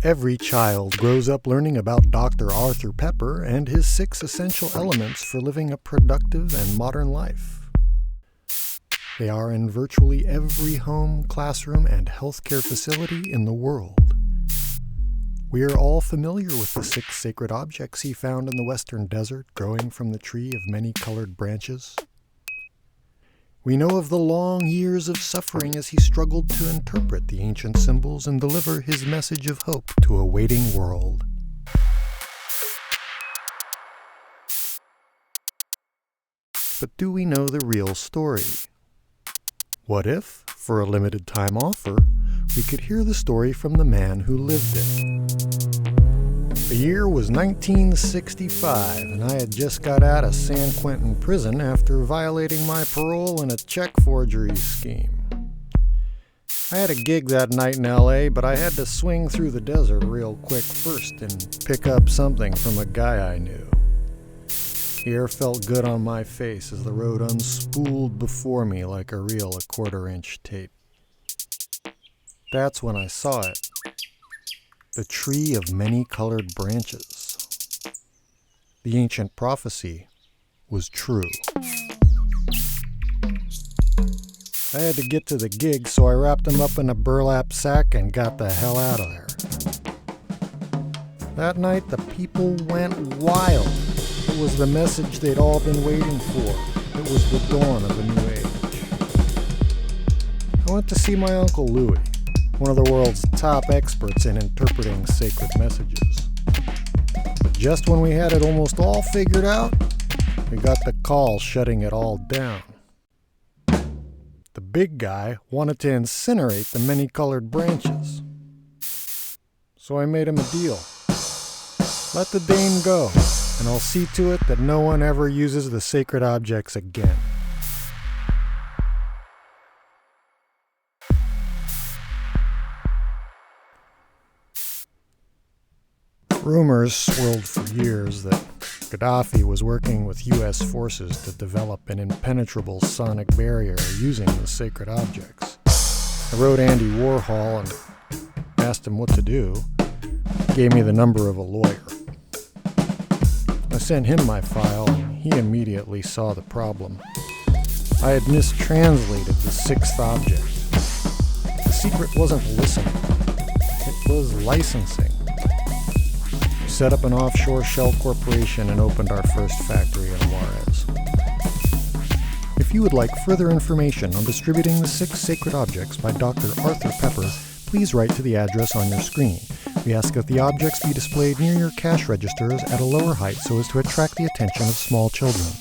Every child grows up learning about Dr. Arthur Pepper and his 6 essential elements for living a productive and modern life. They are in virtually every home, classroom, and healthcare facility in the world. We are all familiar with the 6 sacred objects he found in the western desert, growing from the tree of many colored branches. We know of the long years of suffering as he struggled to interpret the ancient symbols and deliver his message of hope to a waiting world. But do we know the real story? What if, for a limited time offer, we could hear the story from the man who lived it? The year was 1965, and I had just got out of San Quentin prison after violating my parole in a check forgery scheme. I had a gig that night in LA, but I had to swing through the desert real quick first and pick up something from a guy I knew. The air felt good on my face as the road unspooled before me like a reel of 1/4-inch tape. That's when I saw it. The tree of many colored branches. The ancient prophecy was true. I had to get to the gig, so I wrapped him up in a burlap sack and got the hell out of there. That night, the people went wild. It was the message they'd all been waiting for. It was the dawn of a new age. I went to see my Uncle Louis, one of the world's top experts in interpreting sacred messages. But just when we had it almost all figured out, we got the call shutting it all down. The big guy wanted to incinerate the many-colored branches. So I made him a deal. Let the dame go, and I'll see to it that no one ever uses the sacred objects again. Rumors swirled for years that Gaddafi was working with U.S. forces to develop an impenetrable sonic barrier using the sacred objects. I wrote Andy Warhol and asked him what to do. He gave me the number of a lawyer. I sent him my file, and he immediately saw the problem. I had mistranslated the 6th object. The secret wasn't listening. It was licensing. Set up an offshore shell corporation and opened our first factory in Juarez. If you would like further information on distributing the 6 sacred objects by Dr. Arthur Pepper, please write to the address on your screen. We ask that the objects be displayed near your cash registers at a lower height so as to attract the attention of small children.